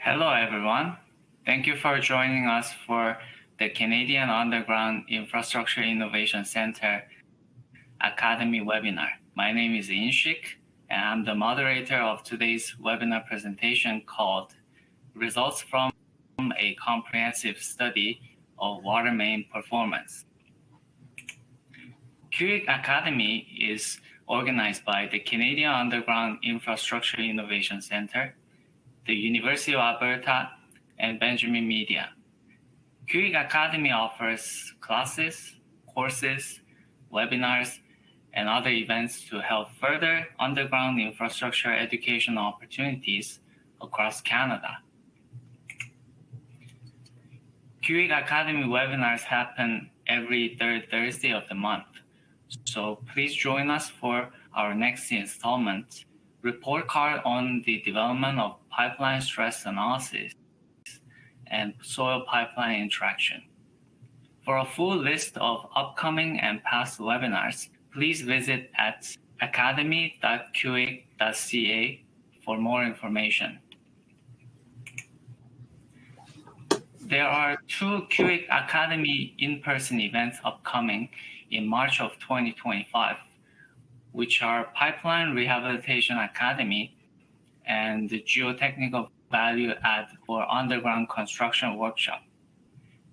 Hello, everyone. Thank you for joining us for the Canadian Underground Infrastructure Innovation Center Academy webinar. My name is Inshik, and I'm the moderator of today's webinar presentation called Results from a Comprehensive Study of Water Main Performance. CUIIC Academy is organized by the Canadian Underground Infrastructure Innovation Center, the University of Alberta, and Benjamin Media. CUIIC Academy offers classes, courses, webinars, and other events to help further underground infrastructure education opportunities across Canada. CUIIC Academy webinars happen every third Thursday of the month. So please join us for our next installment, report card on the development of pipeline stress analysis and soil pipeline interaction. For a full list of upcoming and past webinars, please visit at academy.cuiic.ca for more information. There are two CUIIC Academy in-person events upcoming in March of 2025, which are Pipeline Rehabilitation Academy and the Geotechnical Value Add for Underground Construction Workshop.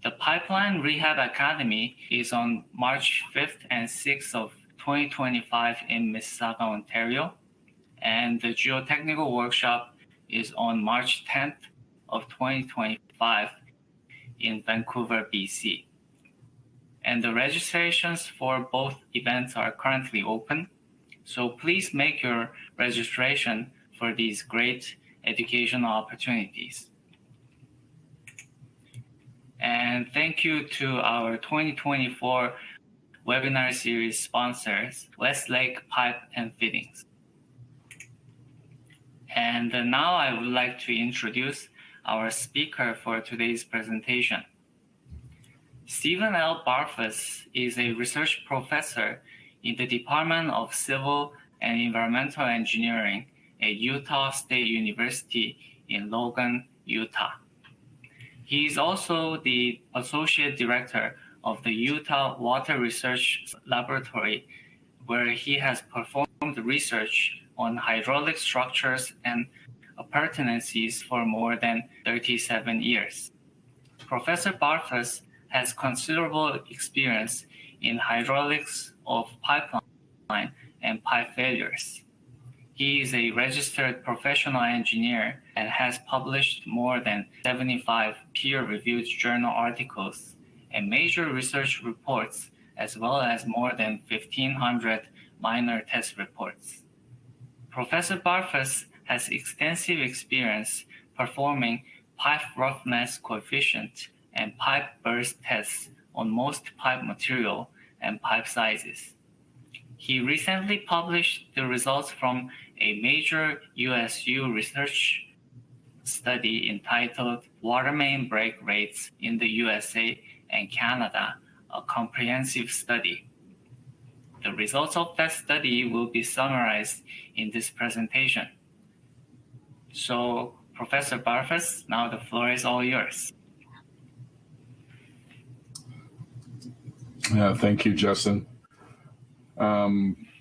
The Pipeline Rehab Academy is on March 5th and 6th of 2025 in Mississauga, Ontario, and the Geotechnical Workshop is on March 10th of 2025 in Vancouver, BC. And the registrations for both events are currently open, so please make your registration for these great educational opportunities. And thank you to our 2024 webinar series sponsors, Westlake Pipe and Fittings. And now I would like to introduce our speaker for today's presentation. Stephen L. Barfuss is a research professor in the Department of Civil and Environmental Engineering at Utah State University in Logan, Utah. He is also the Associate Director of the Utah Water Research Laboratory, where he has performed research on hydraulic structures and appurtenances for more than 37 years. Professor Barfuss has considerable experience in hydraulics of pipeline and pipe failures. He is a registered professional engineer and has published more than 75 peer-reviewed journal articles and major research reports, as well as more than 1,500 minor test reports. Professor Barfuss has extensive experience performing pipe roughness coefficient and pipe burst tests on most pipe material and pipe sizes. He recently published the results from a major USU research study entitled Water Main Break Rates in the USA and Canada, a comprehensive study. The results of that study will be summarized in this presentation. So, Professor Barfuss, now the floor is all yours. Thank you, Justin.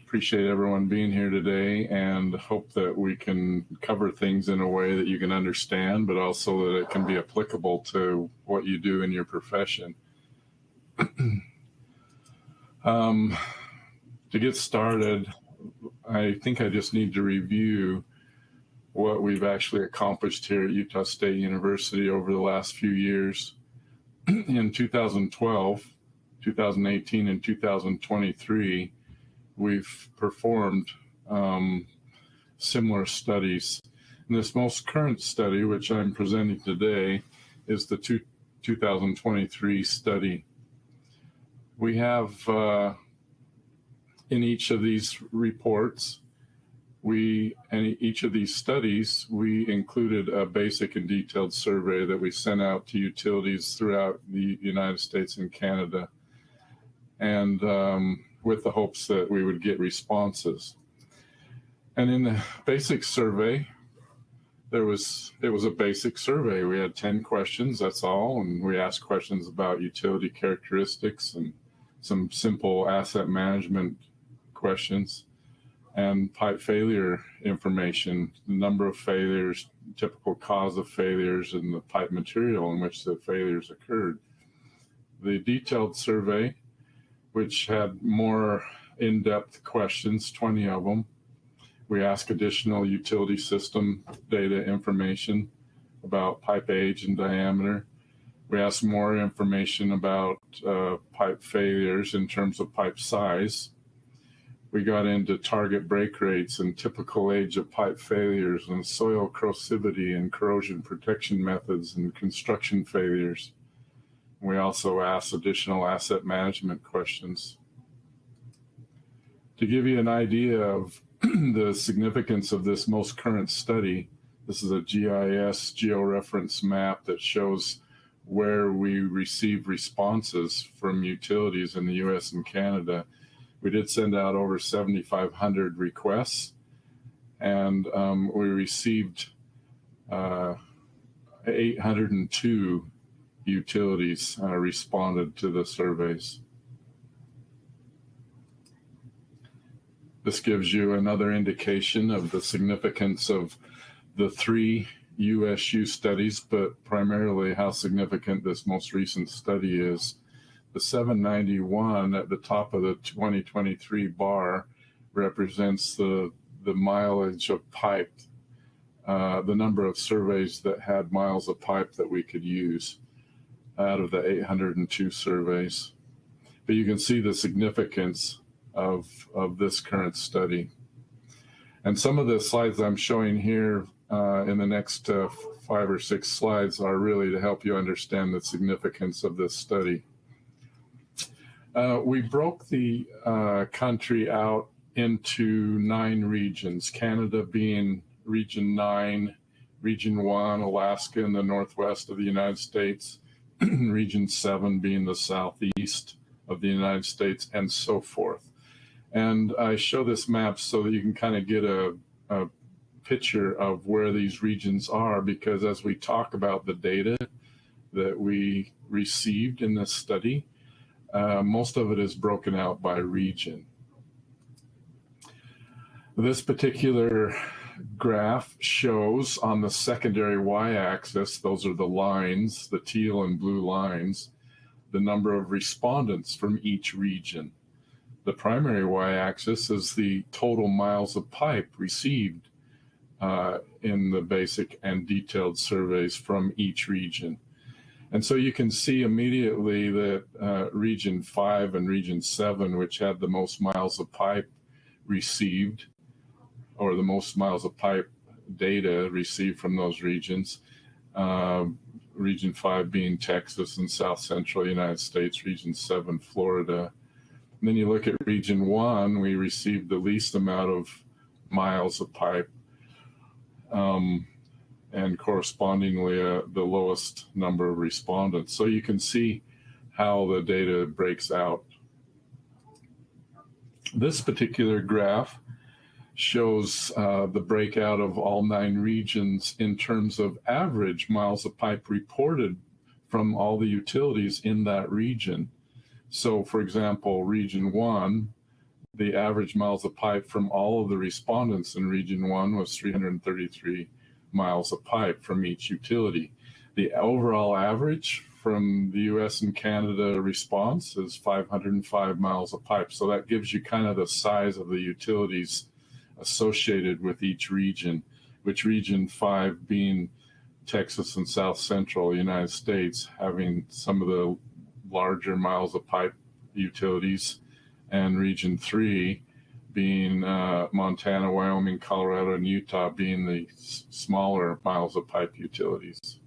Appreciate everyone being here today and hope that we can cover things in a way that you can understand, but also that it can be applicable to what you do in your profession. To get started, I think I just need to review what we've actually accomplished here at Utah State University over the last few years. In 2012, 2018, and 2023, we've performed similar studies. And this most current study, which I'm presenting today, is the 2023 study. We have, in each of these reports, and each of these studies, we included a basic and detailed survey that we sent out to utilities throughout the United States and Canada, and with the hopes that we would get responses. And in the basic survey, it was a basic survey. We had 10 questions, that's all, and we asked questions about utility characteristics and some simple asset management questions and pipe failure information, the number of failures, typical cause of failures, and the pipe material in which the failures occurred. The detailed survey, which had more in-depth questions, 20 of them. We ask additional utility system data information about pipe age and diameter. We ask more information about pipe failures in terms of pipe size. We got into target break rates and typical age of pipe failures and soil corrosivity and corrosion protection methods and construction failures. We also asked additional asset management questions. To give you an idea of the significance of this most current study, this is a GIS georeference map that shows where we receive responses from utilities in the US and Canada. We did send out over 7,500 requests, and we received 802 utilities responded to the surveys. This gives you another indication of the significance of the 3 USU studies, but primarily how significant this most recent study is. The 791 at the top of the 2023 bar represents the mileage of pipe, the number of surveys that had miles of pipe that we could use out of the 802 surveys. But you can see the significance of this current study. And some of the slides I'm showing here in the next 5 or 6 slides are really to help you understand the significance of this study. We broke the country out into 9 regions, Canada being Region 9, Region 1, Alaska in the northwest of the United States, Region 7 being the southeast of the United States, and so forth. And I show this map so that you can kind of get a picture of where these regions are, because as we talk about the data that we received in this study, most of it is broken out by region. This particular graph shows on the secondary y-axis, those are the lines, the teal and blue lines, the number of respondents from each region. The primary y-axis is the total miles of pipe received in the basic and detailed surveys from each region. And so you can see immediately that Region 5 and Region 7, which had the most miles of pipe received, or the most miles of pipe data received from those regions, Region 5 being Texas and South Central United States, Region 7, Florida. And then you look at Region 1, we received the least amount of miles of pipe, and correspondingly the lowest number of respondents. So you can see how the data breaks out. This particular graph shows the breakout of all 9 regions in terms of average miles of pipe reported from all the utilities in that region. So for example, Region 1, the average miles of pipe from all of the respondents in Region 1 was 333 miles of pipe from each utility. The overall average from the US and Canada response is 505 miles of pipe. So that gives you kind of the size of the utilities associated with each region, which Region 5 being Texas and South Central United States, having some of the larger miles of pipe utilities, and Region 3 being Montana, Wyoming, Colorado, and Utah being the smaller miles of pipe utilities.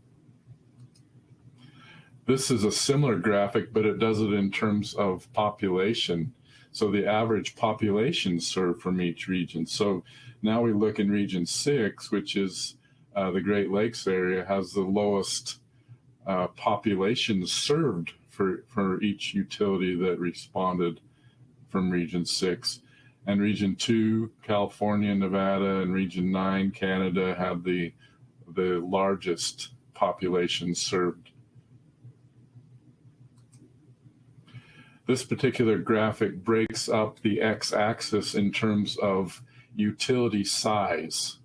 This is a similar graphic, but it does it in terms of population. So the average population served from each region. So now we look in Region 6, which is the Great Lakes area, has the lowest population served for each utility that responded from Region 6. And Region 2, California, Nevada, and Region 9, Canada, had the the largest population served. This particular graphic breaks up the x-axis in terms of utility size,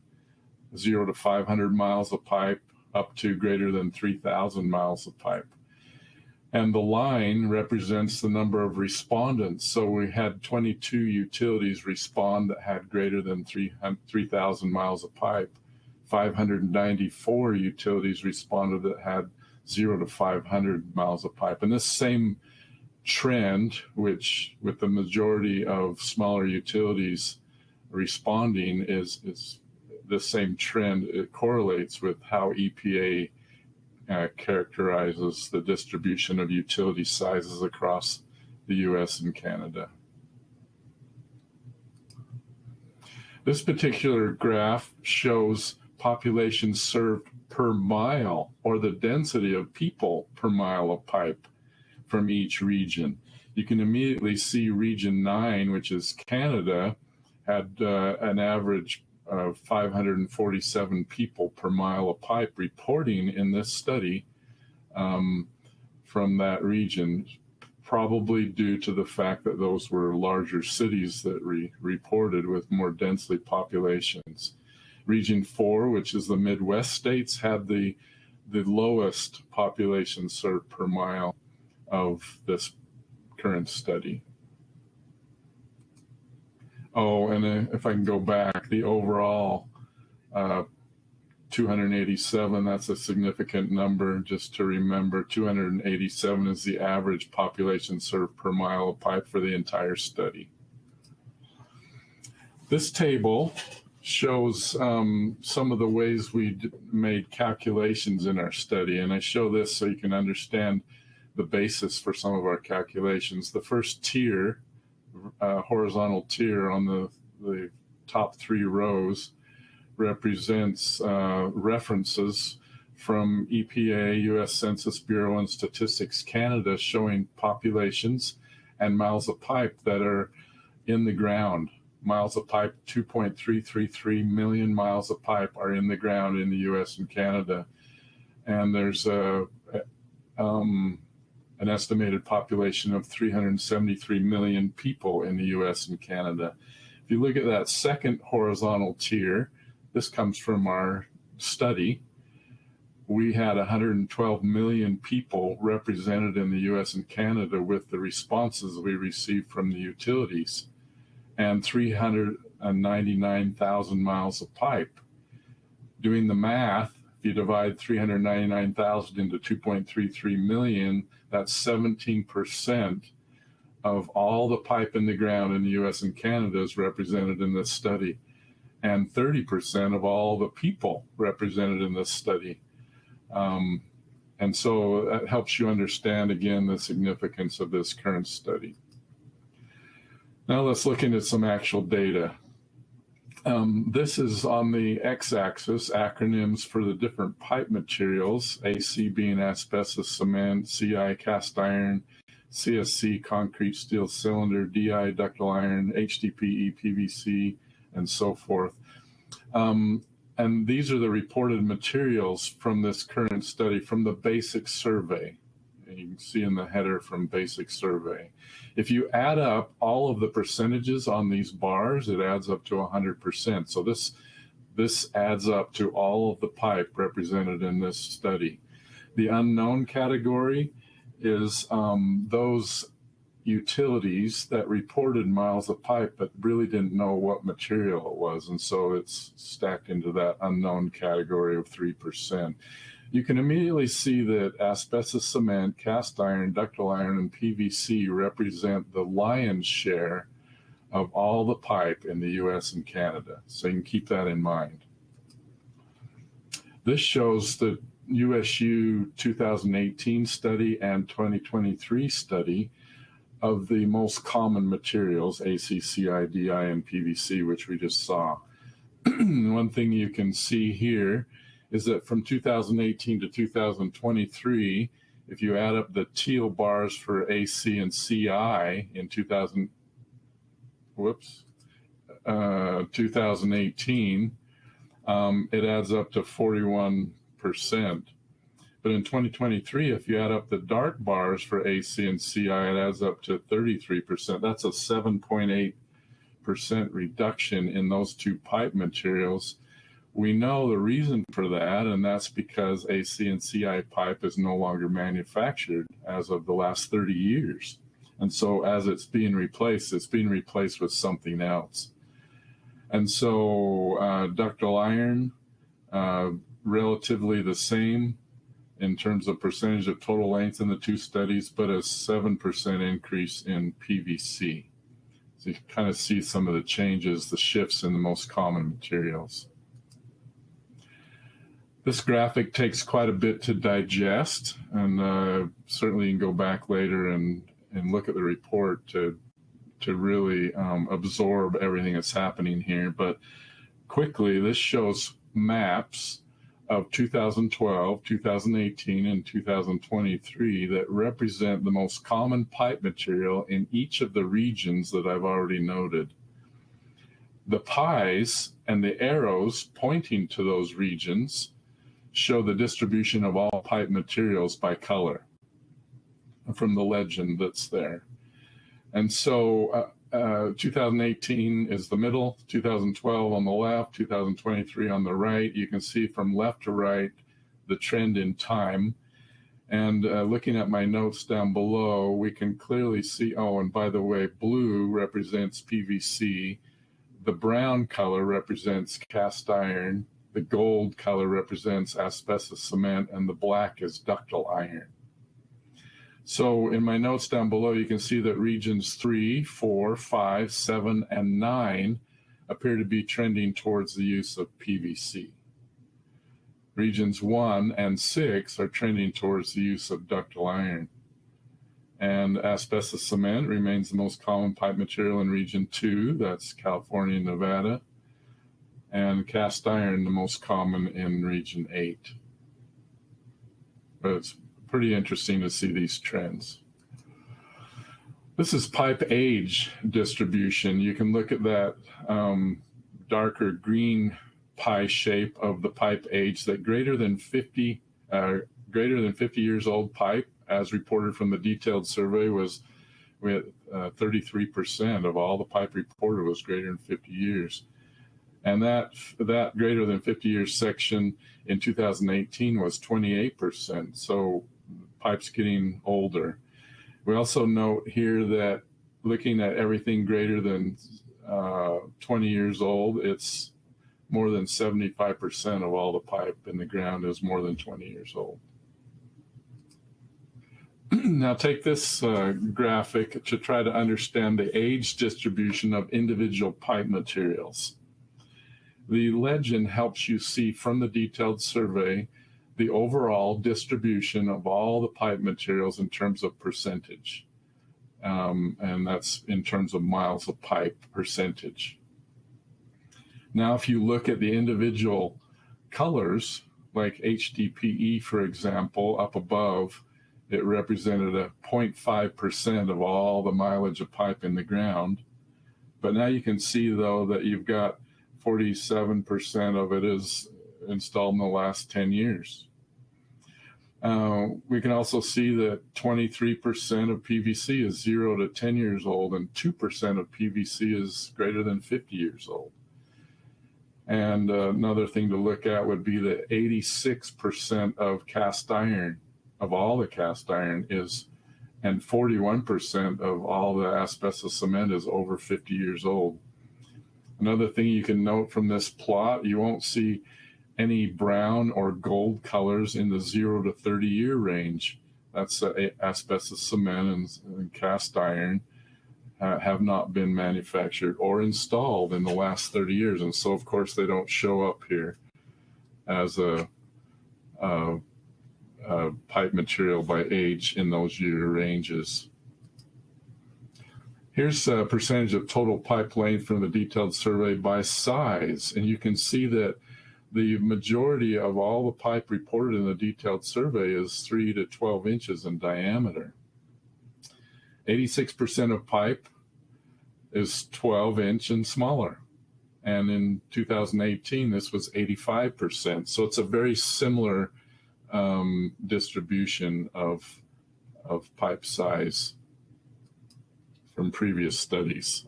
0 to 500 miles of pipe up to greater than 3,000 miles of pipe. And the line represents the number of respondents. So we had 22 utilities respond that had greater than 3,000 miles of pipe. 594 utilities responded that had 0 to 500 miles of pipe. And this same trend, which with the majority of smaller utilities responding, is the same trend. It correlates with how EPA characterizes the distribution of utility sizes across the US and Canada. This particular graph shows population served per mile, or the density of people per mile of pipe from each region. You can immediately see Region 9, which is Canada, had an average of 547 people per mile of pipe reporting in this study from that region, probably due to the fact that those were larger cities that reported with more densely populations. Region 4, which is the Midwest states, had the lowest population served per mile of this current study. Oh, and if I can go back, the overall 287, that's a significant number just to remember. 287 is the average population served per mile of pipe for the entire study. This table shows some of the ways we made calculations in our study, and I show this so you can understand the basis for some of our calculations. The first tier, horizontal tier on the top 3 rows, represents references from EPA, US Census Bureau, and Statistics Canada, showing populations and miles of pipe that are in the ground. Miles of pipe, 2.333 million miles of pipe are in the ground in the US and Canada. And there's an estimated population of 373 million people in the US and Canada. If you look at that second horizontal tier, this comes from our study. We had 112 million people represented in the US and Canada with the responses we received from the utilities, and 399,000 miles of pipe. Doing the math, if you divide 399,000 into 2.33 million, that's 17% of all the pipe in the ground in the US and Canada is represented in this study, and 30% of all the people represented in this study. And so that helps you understand, again, the significance of this current study. Now let's look into some actual data. This is on the x-axis, acronyms for the different pipe materials, AC being asbestos cement, CI cast iron, CSC concrete steel cylinder, DI ductile iron, HDPE PVC, and so forth. And these are the reported materials from this current study from the basic survey. And you can see in the header from basic survey. If you add up all of the percentages on these bars, it adds up to 100%. So this adds up to all of the pipe represented in this study. The unknown category is those utilities that reported miles of pipe but really didn't know what material it was, and so it's stacked into that unknown category of 3%. You can immediately see that asbestos cement, cast iron, ductile iron, and PVC represent the lion's share of all the pipe in the US and Canada, so you can keep that in mind. This shows the USU 2018 study and 2023 study of the most common materials, AC, CI, DI, and PVC, which we just saw. One thing you can see here is that from 2018 to 2023, if you add up the teal bars for AC and CI in 2018, it adds up to 41%. But in 2023, if you add up the dark bars for AC and CI, it adds up to 33%. That's a 7.8% reduction in those two pipe materials. We know the reason for that, and that's because AC and CI pipe is no longer manufactured as of the last 30 years. And so as it's being replaced with something else. And so ductile iron, relatively the same in terms of percentage of total length in the two studies, but a 7% increase in PVC. So you can kind of see some of the changes, the shifts in the most common materials. This graphic takes quite a bit to digest, and certainly you can go back later and look at the report to really absorb everything that's happening here. But quickly, this shows maps of 2012, 2018, and 2023 that represent the most common pipe material in each of the regions that I've already noted. The pies and the arrows pointing to those regions show the distribution of all pipe materials by color from the legend that's there. And so 2018 is the middle, 2012 on the left, 2023 on the right. You can see from left to right the trend in time. And looking at my notes down below, we can clearly see, oh, and by the way, blue represents PVC, the brown color represents cast iron, the gold color represents asbestos cement, and the black is ductile iron. So in my notes down below, you can see that regions 3, 4, 5, 7, and 9 appear to be trending towards the use of PVC. Regions 1 and 6 are trending towards the use of ductile iron. And asbestos cement remains the most common pipe material in region 2, that's California and Nevada, and cast iron the most common in region 8. But it's pretty interesting to see these trends. This is pipe age distribution. You can look at that darker green pie shape of the pipe age, that greater than 50 years old pipe, as reported from the detailed survey, was we had 33% of all the pipe reported was greater than 50 years. And that greater than 50 years section in 2018 was 28%. So pipes getting older. We also note here that looking at everything greater than 20 years old, it's more than 75% of all the pipe in the ground is more than 20 years old. Now take this graphic to try to understand the age distribution of individual pipe materials. The legend helps you see from the detailed survey the overall distribution of all the pipe materials in terms of percentage. And that's in terms of miles of pipe percentage. Now, if you look at the individual colors, like HDPE, for example, up above, it represented a 0.5% of all the mileage of pipe in the ground. But now you can see, though, that you've got 47% of it is installed in the last 10 years. We can also see that 23% of PVC is 0 to 10 years old, and 2% of PVC is greater than 50 years old. And another thing to look at would be that 86% of cast iron, of all the cast iron, is, and 41% of all the asbestos cement is over 50 years old. Another thing you can note from this plot, you won't see any brown or gold colors in the 0 to 30 year range. That's asbestos cement and cast iron have not been manufactured or installed in the last 30 years. And so, of course, they don't show up here as a pipe material by age in those year ranges. Here's a percentage of total pipe length from the detailed survey by size. And you can see that the majority of all the pipe reported in the detailed survey is 3 to 12 inches in diameter. 86% of pipe is 12-inch and smaller. And in 2018, this was 85%. So it's a very similar distribution of pipe size from previous studies.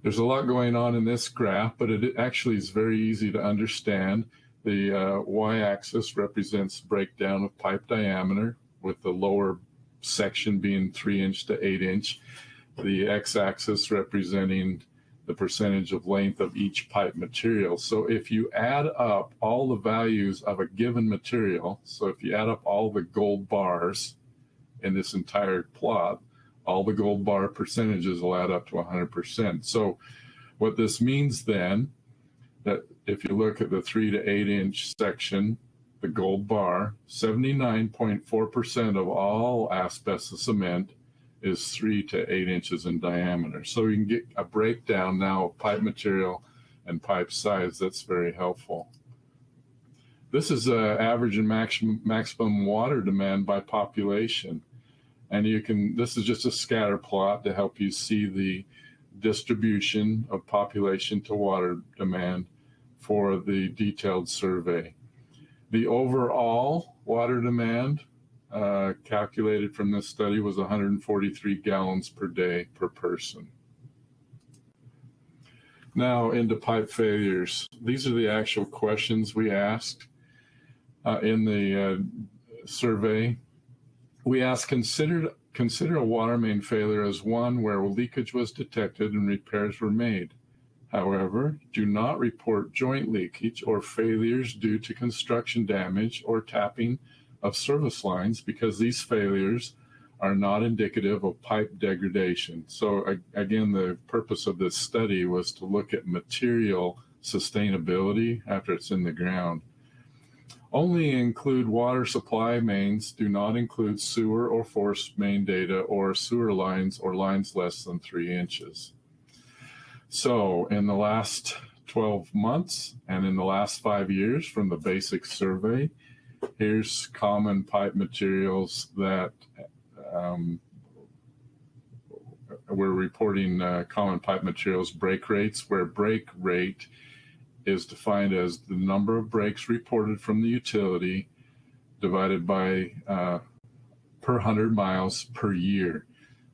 There's a lot going on in this graph, but it actually is very easy to understand. The y-axis represents breakdown of pipe diameter, with the lower section being 3-inch to 8-inch. The x-axis representing the percentage of length of each pipe material. So if you add up all the values of a given material, so if you add up all the gold bars in this entire plot, all the gold bar percentages will add up to 100%. So what this means then, that if you look at the 3 to 8-inch section, the gold bar, 79.4% of all asbestos cement is 3 to 8 inches in diameter. So you can get a breakdown now of pipe material and pipe size. That's very helpful. This is average and maximum water demand by population. And this is just a scatter plot to help you see the distribution of population to water demand for the detailed survey. The overall water demand calculated from this study was 143 gallons per day per person. Now into pipe failures. These are the actual questions we asked in the survey. We asked, consider a water main failure as one where leakage was detected and repairs were made. However, do not report joint leakage or failures due to construction damage or tapping of service lines, because these failures are not indicative of pipe degradation. So again, the purpose of this study was to look at material sustainability after it's in the ground. Only include water supply mains, do not include sewer or force main data or sewer lines or lines less than 3 inches. So in the last 12 months and in the last 5 years from the basic survey, here's common pipe materials that we're reporting common pipe materials break rates, where break rate is defined as the number of breaks reported from the utility divided by per 100 miles per year.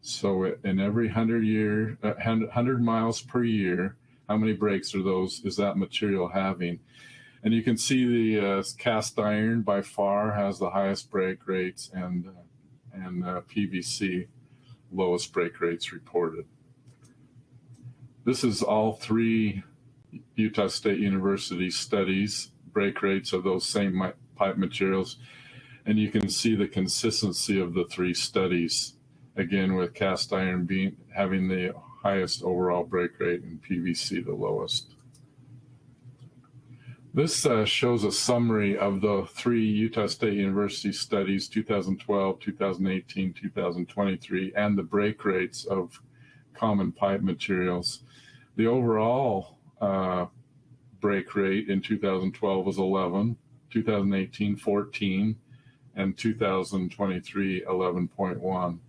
So in every 100 miles per year, how many breaks is that material having? And you can see the cast iron by far has the highest break rates, and PVC lowest break rates reported. This is all 3 Utah State University studies, break rates of those same pipe materials. And you can see the consistency of the 3 studies, again, with cast iron having the highest overall break rate and PVC the lowest. This shows a summary of the 3 Utah State University studies, 2012, 2018, 2023, and the break rates of common pipe materials. The overall break rate in 2012 was 11, 2018 14, and 2023 11.1.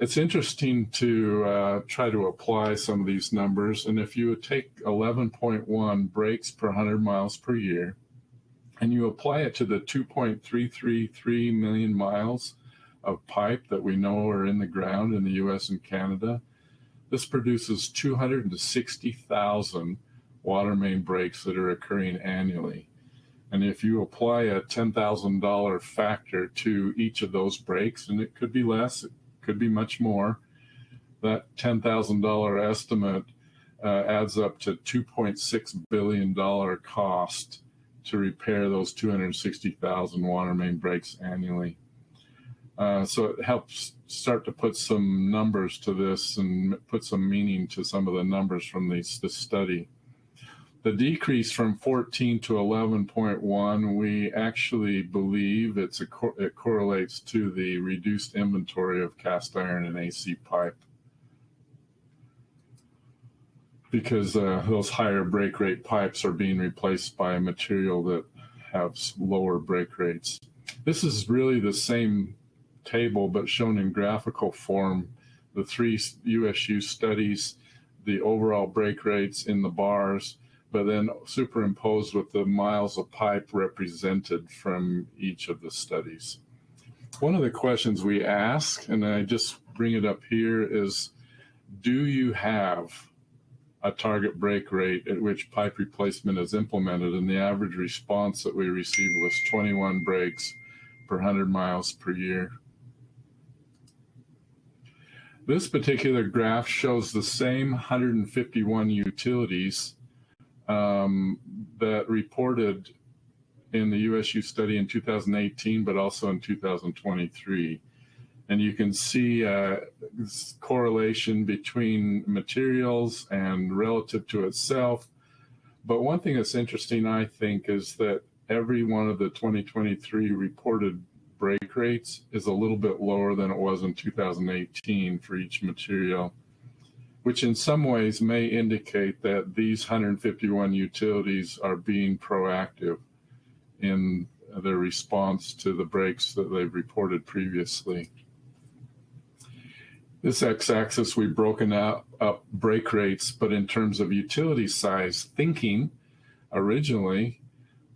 It's interesting to try to apply some of these numbers, and if you would take 11.1 breaks per 100 miles per year and you apply it to the 2.333 million miles of pipe that we know are in the ground in the US and Canada, this produces 260,000 water main breaks that are occurring annually. And if you apply a $10,000 factor to each of those breaks, and it could be less, it could be much more, that $10,000 estimate adds up to $2.6 billion cost to repair those 260,000 water main breaks annually. So it helps start to put some numbers to this and put some meaning to some of the numbers from this study. The decrease from 14 to 11.1, we actually believe it correlates to the reduced inventory of cast iron and AC pipe, because those higher break rate pipes are being replaced by material that have lower break rates. This is really the same table, but shown in graphical form. The 3 USU studies, the overall break rates in the bars, but then superimposed with the miles of pipe represented from each of the studies. One of the questions we ask, and I just bring it up here, is do you have a target break rate at which pipe replacement is implemented? And the average response that we received was 21 breaks per 100 miles per year. This particular graph shows the same 151 utilities that reported in the USU study in 2018, but also in 2023. And you can see this correlation between materials and relative to itself. But one thing that's interesting, I think, is that every one of the 2023 reported break rates is a little bit lower than it was in 2018 for each material, which in some ways may indicate that these 151 utilities are being proactive in their response to the breaks that they've reported previously. This x-axis, we've broken up break rates, but in terms of utility size, thinking originally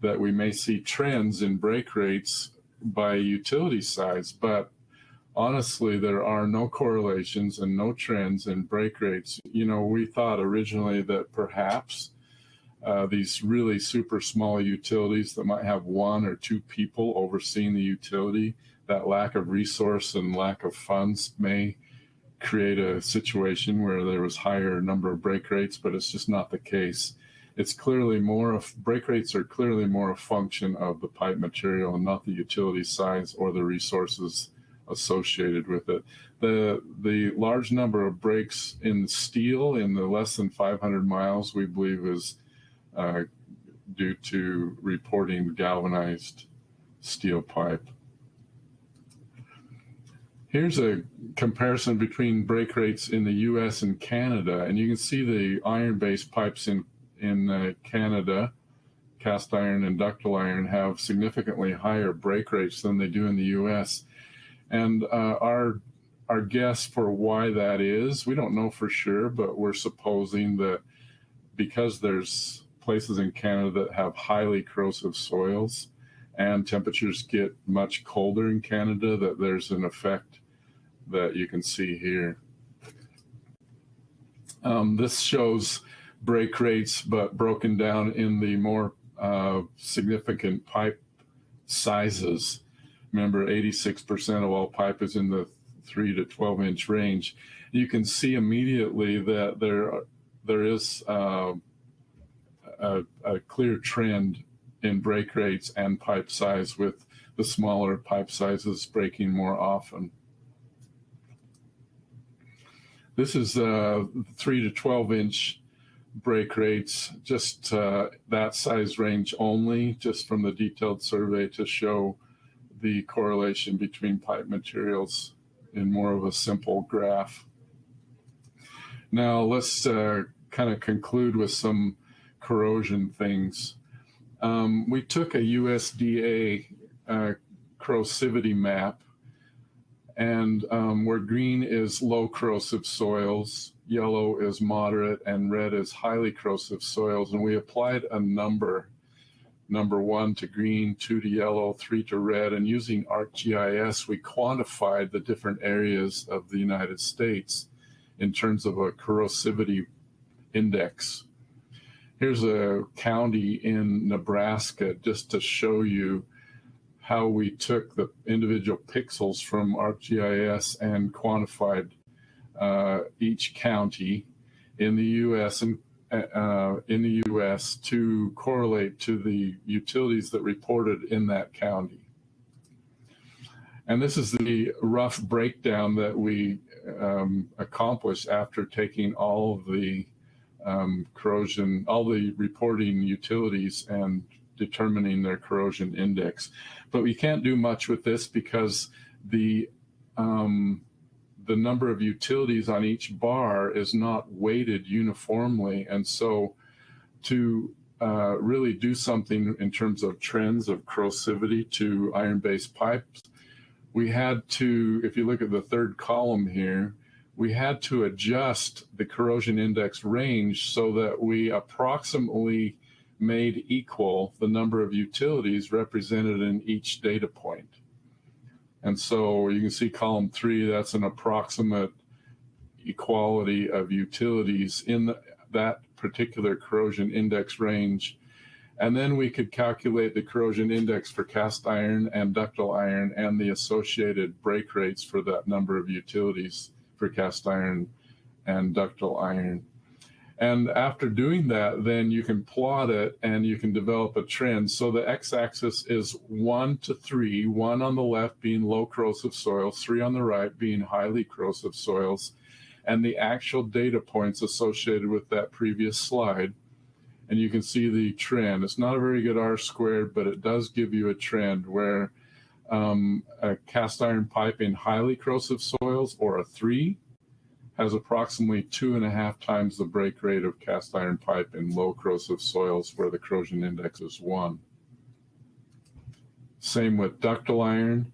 that we may see trends in break rates by utility size, but honestly, there are no correlations and no trends in break rates. You know, we thought originally that perhaps these really super small utilities that might have one or two people overseeing the utility, that lack of resource and lack of funds may create a situation where there was higher number of break rates, but it's just not the case. It's clearly more of, break rates are clearly more a function of the pipe material and not the utility size or the resources associated with it. The large number of breaks in steel in the less than 500 miles, we believe, is due to reporting galvanized steel pipe. Here's a comparison between break rates in the US and Canada, and you can see the iron-based pipes in Canada, cast iron and ductile iron, have significantly higher break rates than they do in the US. And our guess for why that is, we don't know for sure, but we're supposing that because there's places in Canada that have highly corrosive soils and temperatures get much colder in Canada, that there's an effect that you can see here. This shows break rates, but broken down in the more significant pipe sizes. Remember, 86% of all pipe is in the 3 to 12 inch range. You can see immediately that there is a clear trend in break rates and pipe size, with the smaller pipe sizes breaking more often. This is 3 to 12 inch break rates, just that size range only, just from the detailed survey to show the correlation between pipe materials in more of a simple graph. Now let's kind of conclude with some corrosion things. We took a USDA corrosivity map, and where green is low corrosive soils, yellow is moderate, and red is highly corrosive soils. And we applied a number 1 to green, 2 to yellow, 3 to red. And using ArcGIS, we quantified the different areas of the United States in terms of a corrosivity index. Here's a county in Nebraska, just to show you how we took the individual pixels from ArcGIS and quantified each county in the U.S. and to correlate to the utilities that reported in that county. And this is the rough breakdown that we accomplished after taking all of the corrosion, all the reporting utilities, and determining their corrosion index. But we can't do much with this because the number of utilities on each bar is not weighted uniformly. And so to really do something in terms of trends of corrosivity to iron-based pipes, we had to, if you look at the third column here, we had to adjust the corrosion index range so that we approximately made equal the number of utilities represented in each data point. And so you can see column 3, that's an approximate equality of utilities in that particular corrosion index range. And then we could calculate the corrosion index for cast iron and ductile iron and the associated break rates for that number of utilities for cast iron and ductile iron. And after doing that, then you can plot it and you can develop a trend. So the x-axis is 1 to 3, 1 on the left being low corrosive soils, 3 on the right being highly corrosive soils, and the actual data points associated with that previous slide. And you can see the trend. It's not a very good R-squared, but it does give you a trend where a cast iron pipe in highly corrosive soils, or a 3, has approximately 2.5 times the break rate of cast iron pipe in low corrosive soils where the corrosion index is 1. Same with ductile iron,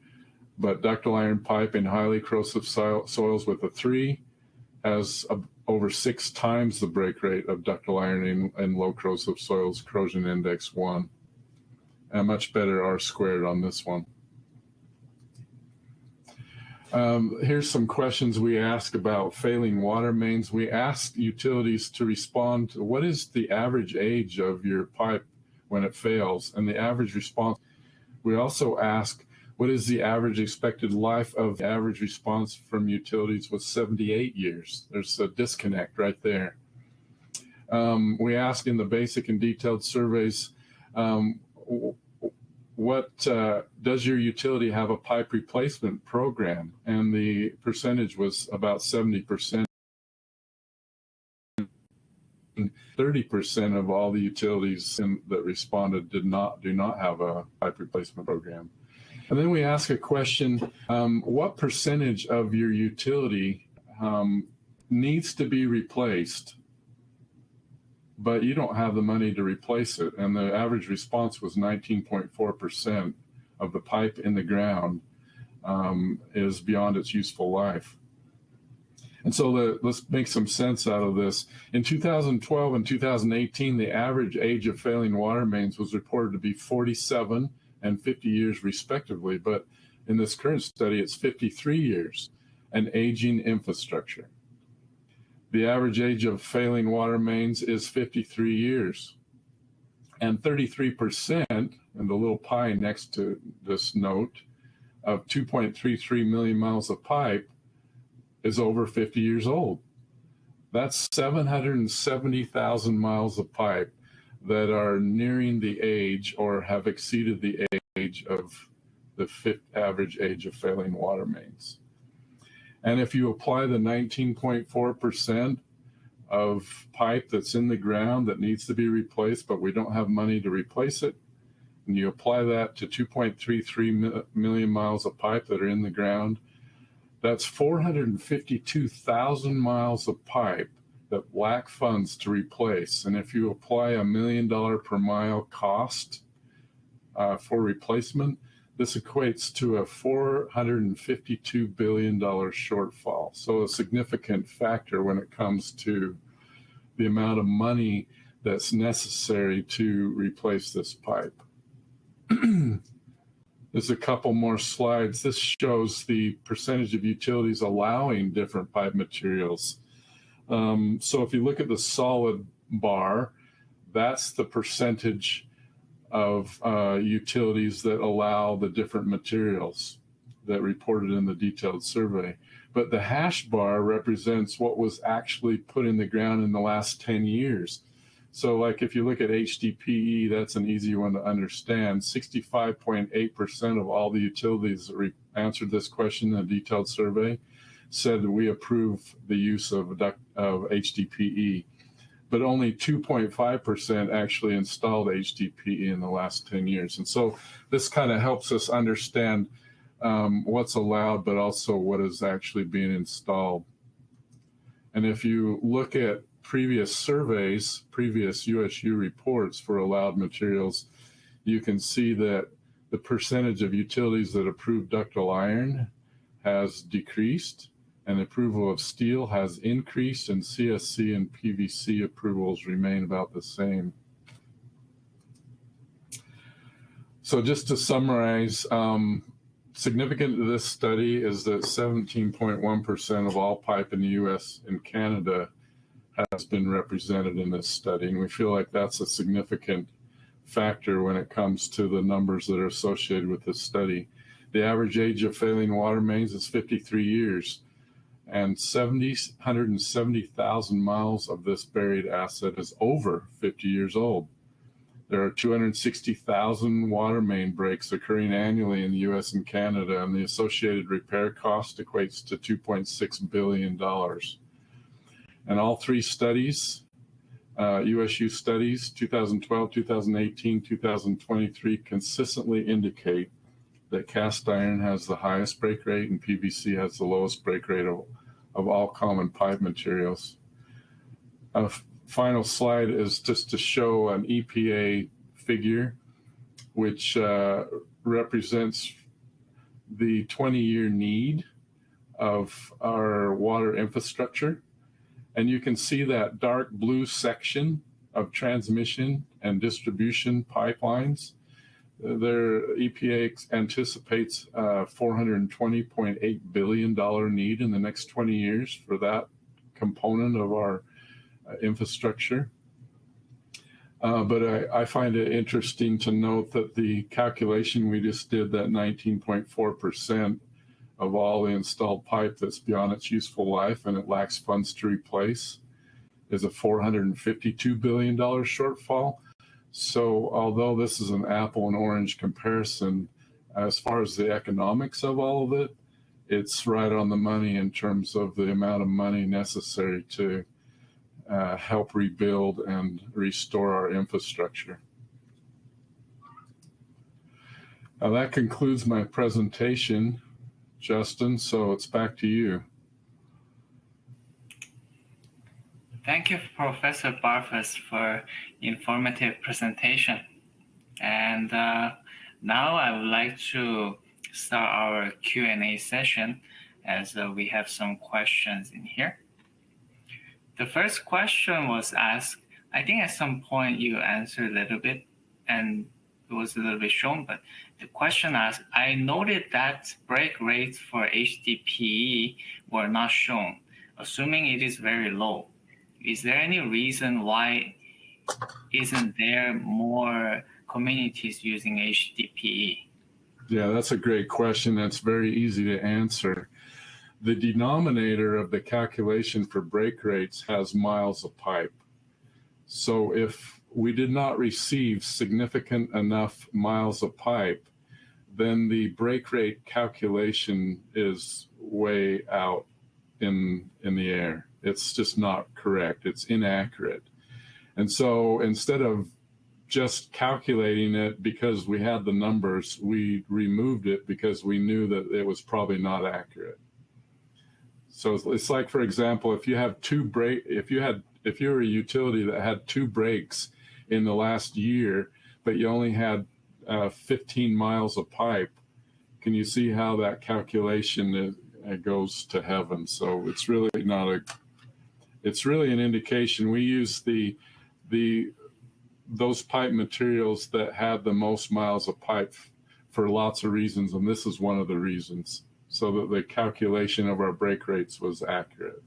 but ductile iron pipe in highly corrosive soils with a 3 has over 6 times the break rate of ductile iron in low corrosive soils, corrosion index 1. A much better R-squared on this one. Here's some questions we ask about failing water mains. We ask utilities to respond to what is the average age of your pipe when it fails, and the average response. We also ask, what is the average expected life of the average response from utilities was 78 years. There's a disconnect right there. We ask in the basic and detailed surveys, does your utility have a pipe replacement program? And the percentage was about 70%. 30% of all the utilities that responded do not have a pipe replacement program. And then we ask a question, what percentage of your utility needs to be replaced, but you don't have the money to replace it? And the average response was 19.4% of the pipe in the ground is beyond its useful life. And so let's make some sense out of this. In 2012 and 2018, the average age of failing water mains was reported to be 47 and 50 years respectively. But in this current study, it's 53 years, an aging infrastructure. The average age of failing water mains is 53 years. And 33%, and the little pie next to this note, of 2.33 million miles of pipe is over 50 years old. That's 770,000 miles of pipe that are nearing the age or have exceeded the age of the average age of failing water mains. And if you apply the 19.4% of pipe that's in the ground that needs to be replaced, but we don't have money to replace it, and you apply that to 2.33 million miles of pipe that are in the ground, that's 452,000 miles of pipe that lack funds to replace. And if you apply $1 million per mile cost for replacement, this equates to a $452 billion shortfall. So a significant factor when it comes to the amount of money that's necessary to replace this pipe. There's a couple more slides. This shows the percentage of utilities allowing different pipe materials. So if you look at the solid bar, that's the percentage of utilities that allow the different materials that reported in the detailed survey. But the hash bar represents what was actually put in the ground in the last 10 years. So like if you look at HDPE, that's an easy one to understand. 65.8% of all the utilities that answered this question in a detailed survey said that we approve the use of HDPE. But only 2.5% actually installed HDPE in the last 10 years. And so this kind of helps us understand what's allowed, but also what is actually being installed. And if you look at previous surveys, previous USU reports for allowed materials, you can see that the percentage of utilities that approve ductile iron has decreased, and approval of steel has increased, and CSC and PVC approvals remain about the same. So just to summarize, significant to this study is that 17.1% of all pipe in the US and Canada has been represented in this study. And we feel like that's a significant factor when it comes to the numbers that are associated with this study. The average age of failing water mains is 53 years, and 170,000 miles of this buried asset is over 50 years old. There are 260,000 water main breaks occurring annually in the US and Canada, and the associated repair cost equates to $2.6 billion. And all three studies, USU studies, 2012, 2018, 2023, consistently indicate that cast iron has the highest break rate and PVC has the lowest break rate of all common pipe materials. A final slide is just to show an EPA figure, which represents the 20-year need of our water infrastructure. And you can see that dark blue section of transmission and distribution pipelines. Their EPA anticipates a $420.8 billion need in the next 20 years for that component of our infrastructure. But I find it interesting to note that the calculation we just did, that 19.4% of all the installed pipe that's beyond its useful life and it lacks funds to replace, is a $452 billion shortfall. So although this is an apple and orange comparison, as far as the economics of all of it, it's right on the money in terms of the amount of money necessary to help rebuild and restore our infrastructure. Now that concludes my presentation, Justin, so it's back to you. Thank you, Professor Barfuss, for informative presentation. And now I would like to start our Q&A session, as we have some questions in here. The first question was asked, I think at some point you answered a little bit, and it was a little bit shown, but the question asked, I noted that break rates for HDPE were not shown, assuming it is very low. Is there any reason why isn't there more communities using HDPE? Yeah, that's a great question. That's very easy to answer. The denominator of the calculation for break rates has miles of pipe. So if we did not receive significant enough miles of pipe, then the break rate calculation is way out in the air. It's just not correct. It's inaccurate. And so instead of just calculating it because we had the numbers, we removed it because we knew that it was probably not accurate. So it's like, for example, if you have if you're a utility that had 2 breaks in the last year, but you only had 15 miles of pipe, can you see how that calculation goes to heaven? So it's really not it's really an indication. We use those pipe materials that had the most miles of pipe for lots of reasons, and this is one of the reasons, so that the calculation of our break rates was accurate.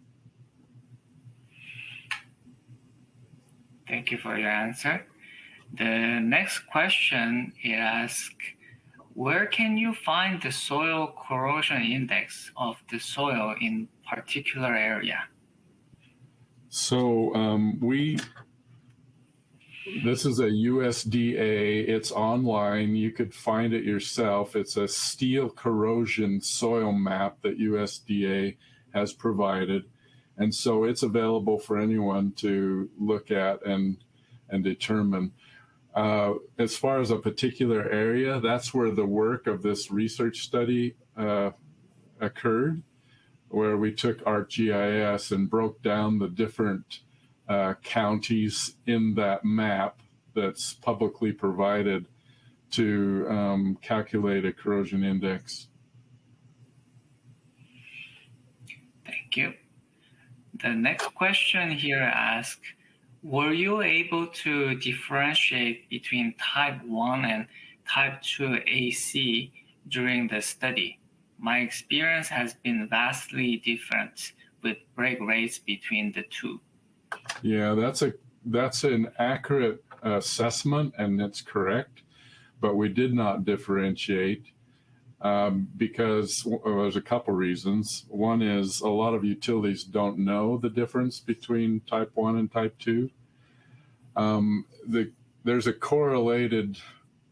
Thank you for your answer. The next question asks, where can you find the soil corrosion index of the soil in particular area? So this is a USDA, it's online, you could find it yourself. It's a steel corrosion soil map that USDA has provided. And so it's available for anyone to look at and determine. As far as a particular area, that's where the work of this research study occurred, where we took ArcGIS and broke down the different counties in that map that's publicly provided to calculate a corrosion index. Thank you. The next question here asks, were you able to differentiate between type 1 and type 2 AC during the study? My experience has been vastly different with break rates between the two. Yeah, that's an accurate assessment, and it's correct, but we did not differentiate because there's a couple reasons. One is a lot of utilities don't know the difference between type 1 and type 2. There's a correlated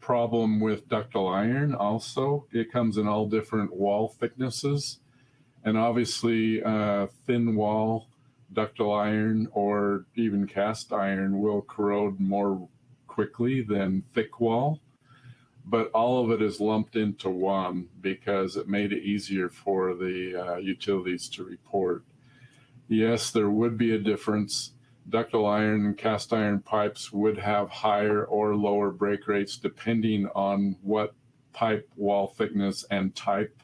problem with ductile iron also. It comes in all different wall thicknesses, and obviously thin wall ductile iron or even cast iron will corrode more quickly than thick wall, but all of it is lumped into one because it made it easier for the utilities to report. Yes, there would be a difference. Ductile iron and cast iron pipes would have higher or lower break rates depending on what pipe wall thickness and type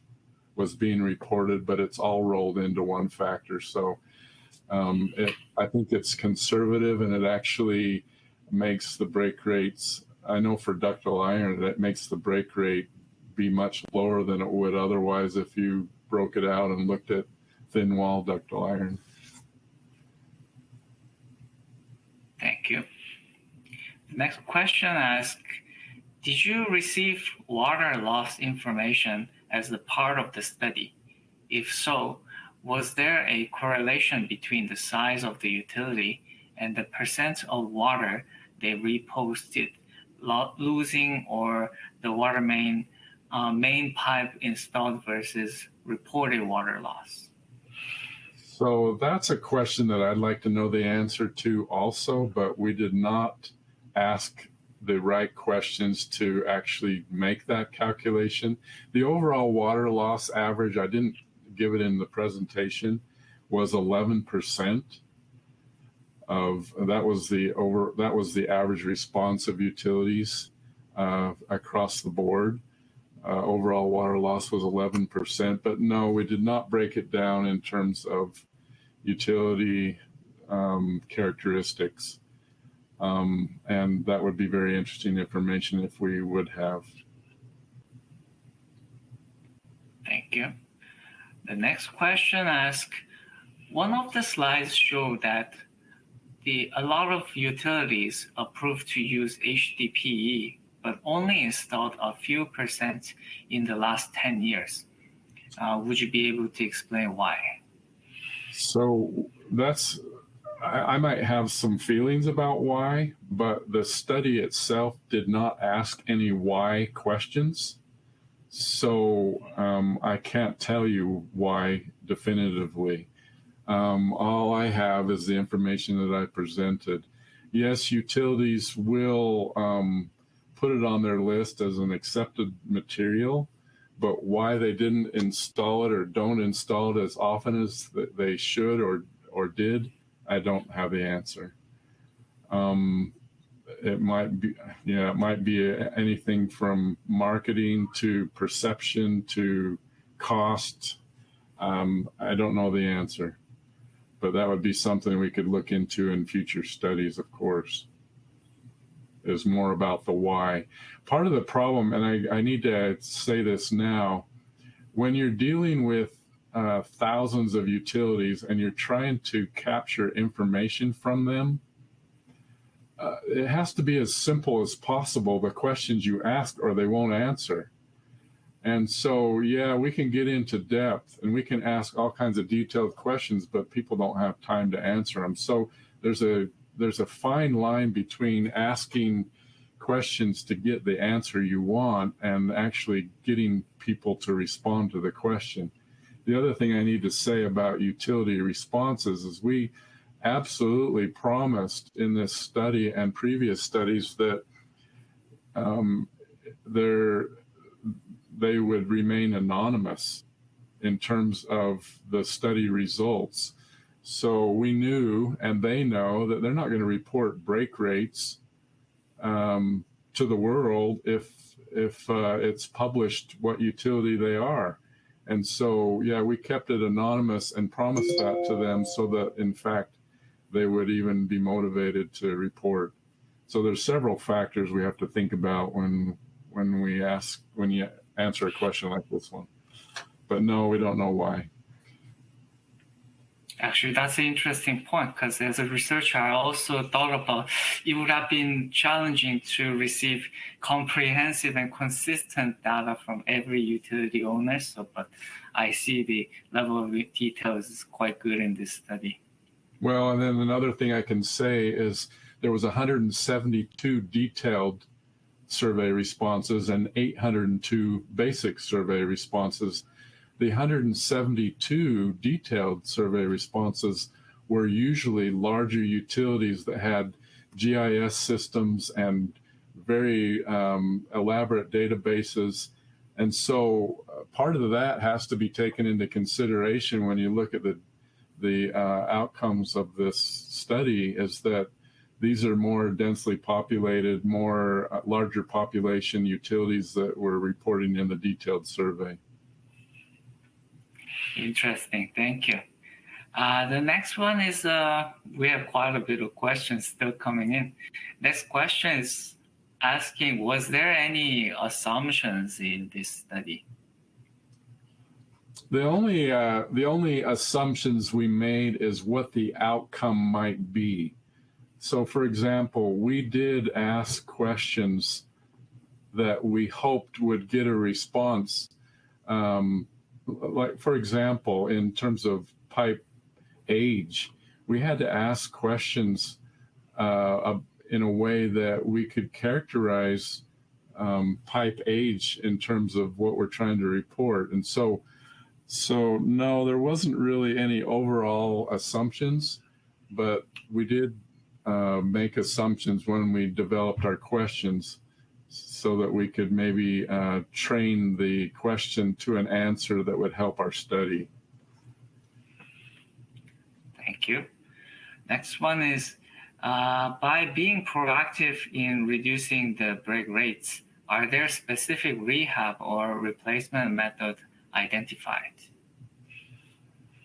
was being reported, but it's all rolled into one factor. So I think it's conservative, and it actually makes the break rates, I know for ductile iron, that makes the break rate be much lower than it would otherwise if you broke it out and looked at thin wall ductile iron. Thank you. The next question asks, did you receive water loss information as a part of the study? If so, was there a correlation between the size of the utility and the percent of water they reposted losing, or the water main pipe installed versus reported water loss? So that's a question that I'd like to know the answer to also, but we did not ask the right questions to actually make that calculation. The overall water loss average, I didn't give it in the presentation, was 11%. That was the average response of utilities across the board. Overall water loss was 11%, but no, we did not break it down in terms of utility characteristics. And that would be very interesting information if we would have. Thank you. The next question asks, one of the slides showed that a lot of utilities approved to use HDPE, but only installed a few percent in the last 10 years. Would you be able to explain why? So I might have some feelings about why, but the study itself did not ask any why questions. So I can't tell you why definitively. All I have is the information that I presented. Yes, utilities will put it on their list as an accepted material, but why they didn't install it or don't install it as often as they should or did, I don't have the answer. It might be anything from marketing to perception to cost. I don't know the answer, but that would be something we could look into in future studies, of course, is more about the why. Part of the problem, and I need to say this now, when you're dealing with thousands of utilities and you're trying to capture information from them, it has to be as simple as possible, the questions you ask, or they won't answer. And so, yeah, we can get into depth and we can ask all kinds of detailed questions, but people don't have time to answer them. So there's a fine line between asking questions to get the answer you want and actually getting people to respond to the question. The other thing I need to say about utility responses is we absolutely promised in this study and previous studies that they would remain anonymous in terms of the study results. So we knew, and they know, that they're not going to report break rates to the world if it's published what utility they are. And so, yeah, we kept it anonymous and promised that to them so that, in fact, they would even be motivated to report. So there's several factors we have to think about when you answer a question like this one. But no, we don't know why. Actually, that's an interesting point, because as a researcher, I also thought about it would have been challenging to receive comprehensive and consistent data from every utility owner. So, but I see the level of details is quite good in this study. Well, and then another thing I can say is there was 172 detailed survey responses and 802 basic survey responses. The 172 detailed survey responses were usually larger utilities that had GIS systems and very elaborate databases. And so part of that has to be taken into consideration when you look at the outcomes of this study, is that these are more densely populated, more larger population utilities that were reporting in the detailed survey. Interesting, thank you. The next one is, we have quite a bit of questions still coming in. Next question is asking, was there any assumptions in this study? The only assumptions we made is what the outcome might be. So, for example, we did ask questions that we hoped would get a response. Like, for example, in terms of pipe age, we had to ask questions in a way that we could characterize pipe age in terms of what we're trying to report. And so no, there wasn't really any overall assumptions, but we did make assumptions when we developed our questions so that we could maybe train the question to an answer that would help our study. Thank you. Next one is, by being proactive in reducing the break rates, are there specific rehab or replacement method identified?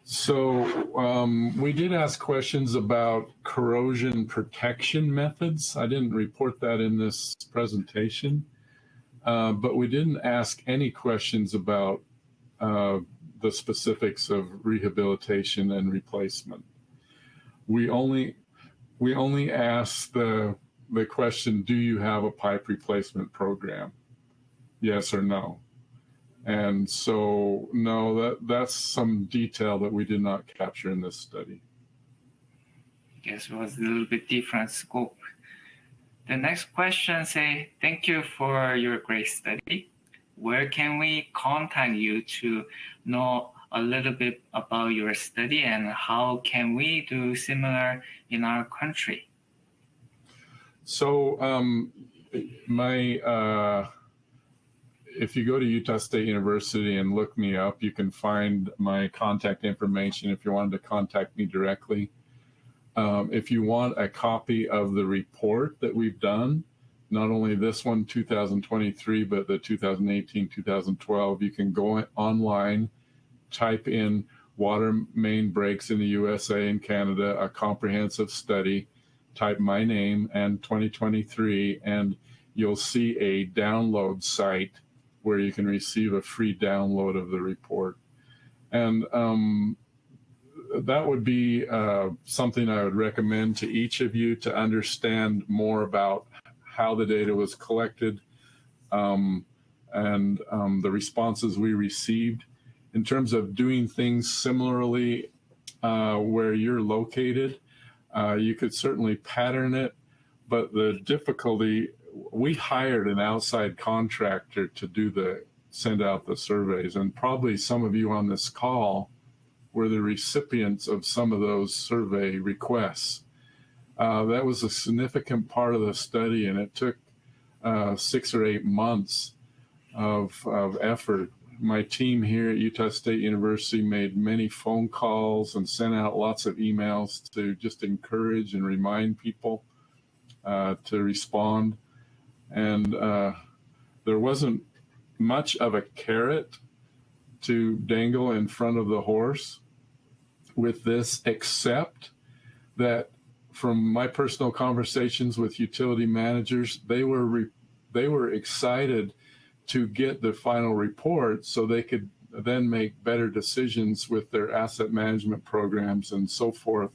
So we did ask questions about corrosion protection methods. I didn't report that in this presentation, but we didn't ask any questions about the specifics of rehabilitation and replacement. We only asked the question, do you have a pipe replacement program? Yes or no? And so, no, that's some detail that we did not capture in this study. Yes, it was a little bit different scope. The next question say, thank you for your great study. Where can we contact you to know a little bit about your study, and how can we do similar in our country? So if you go to Utah State University and look me up, you can find my contact information if you wanted to contact me directly. If you want a copy of the report that we've done, not only this one, 2023, but the 2018, 2012, you can go online, type in water main breaks in the USA and Canada, a comprehensive study, type my name and 2023, and you'll see a download site where you can receive a free download of the report. And that would be something I would recommend to each of you to understand more about how the data was collected and the responses we received. In terms of doing things similarly where you're located, you could certainly pattern it, but the difficulty, we hired an outside contractor to send out the surveys, and probably some of you on this call were the recipients of some of those survey requests. That was a significant part of the study, and it took 6 or 8 months of effort. My team here at Utah State University made many phone calls and sent out lots of emails to just encourage and remind people to respond. And there wasn't much of a carrot to dangle in front of the horse with this, except that from my personal conversations with utility managers, they were excited to get the final report so they could then make better decisions with their asset management programs and so forth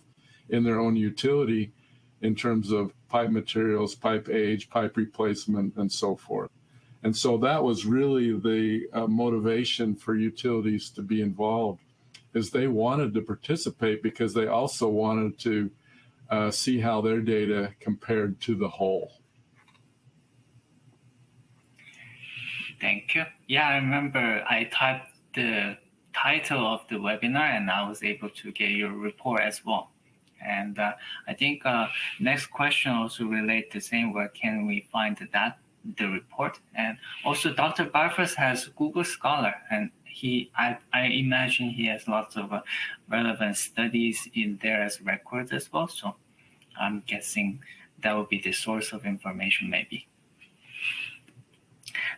in their own utility in terms of pipe materials, pipe age, pipe replacement, and so forth. And so that was really the motivation for utilities to be involved, is they wanted to participate because they also wanted to see how their data compared to the whole. Thank you. Yeah, I remember I typed the title of the webinar and I was able to get your report as well. And I think next question also relate to saying where can we find the report. And also Dr. Barfuss has Google Scholar, and I imagine he has lots of relevant studies in there as records as well. So I'm guessing that will be the source of information maybe.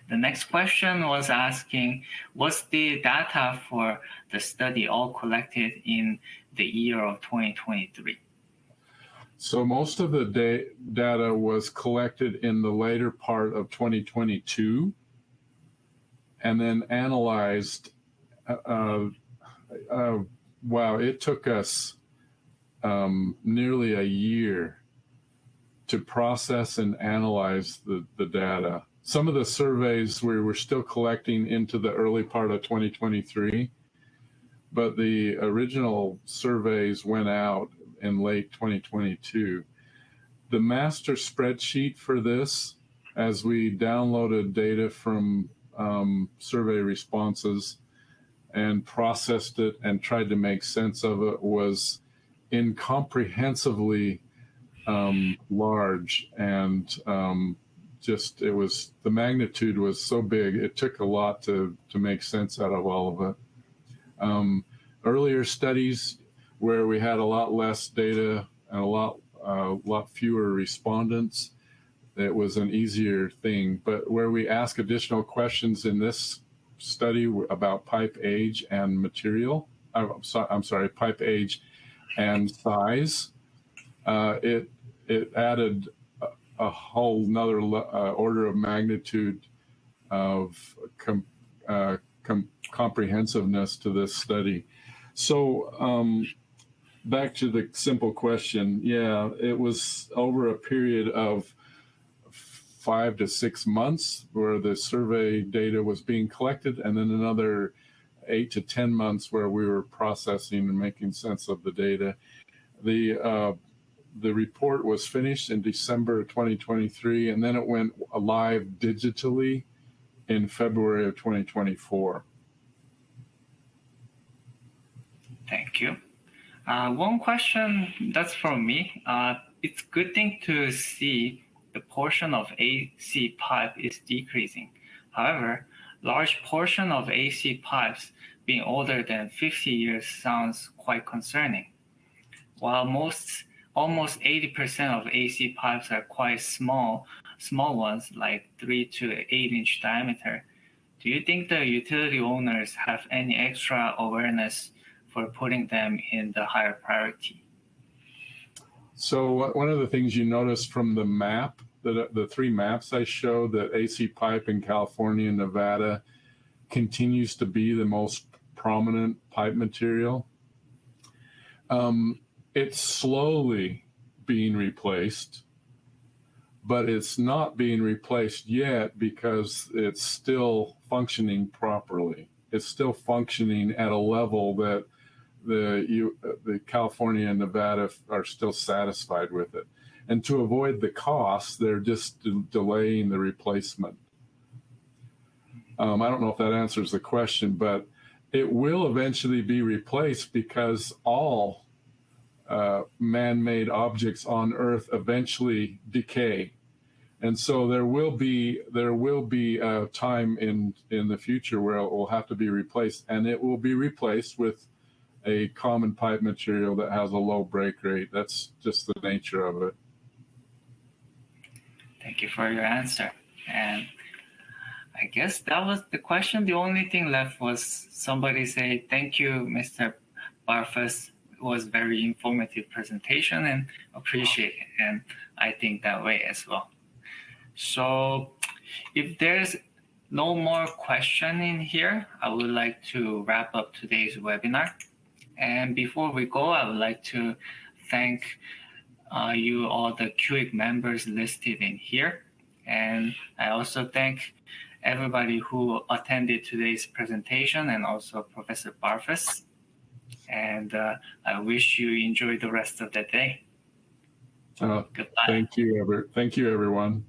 The next question was asking, was the data for the study all collected in the year of 2023? So most of the data was collected in the later part of 2022 and then analyzed. Wow, it took us nearly a year to process and analyze the data. Some of the surveys we were still collecting into the early part of 2023, but the original surveys went out in late 2022. The master spreadsheet for this, as we downloaded data from survey responses and processed it and tried to make sense of it, was incomprehensibly large, and it was, the magnitude was so big, it took a lot to make sense out of all of it. Earlier studies where we had a lot less data and a lot fewer respondents, it was an easier thing. But where we ask additional questions in this study about pipe age and material, pipe age and size, it added a whole nother order of magnitude of comprehensiveness to this study. So back to the simple question, yeah, it was over a period of 5 to 6 months where the survey data was being collected, and then another 8 to 10 months where we were processing and making sense of the data. The report was finished in December of 2023, and then it went live digitally in February of 2024. Thank you. One question that's from me. It's a good thing to see the portion of AC pipe is decreasing. However, large portion of AC pipes being older than 50 years sounds quite concerning. While almost 80% of AC pipes are quite small ones, like 3 to 8 inch diameter, do you think the utility owners have any extra awareness for putting them in the higher priority? So one of the things you notice from the map, the 3 maps I showed, that AC pipe in California and Nevada continues to be the most prominent pipe material. It's slowly being replaced, but it's not being replaced yet because it's still functioning properly. It's still functioning at a level that the California and Nevada are still satisfied with it. And to avoid the cost, they're just delaying the replacement. I don't know if that answers the question, but it will eventually be replaced because all man-made objects on Earth eventually decay. And so there will be a time in the future where it will have to be replaced, and it will be replaced with a common pipe material that has a low break rate. That's just the nature of it. Thank you for your answer. And I guess that was the question. The only thing left was somebody say, thank you, Mr. Barfuss. It was very informative presentation and appreciate it. And I think that way as well. So if there's no more question in here, I would like to wrap up today's webinar. And before we go, I would like to thank you all the CUIIC members listed in here. And I also thank everybody who attended today's presentation and also Professor Barfuss. And I wish you enjoy the rest of the day. Goodbye. Thank you, everyone.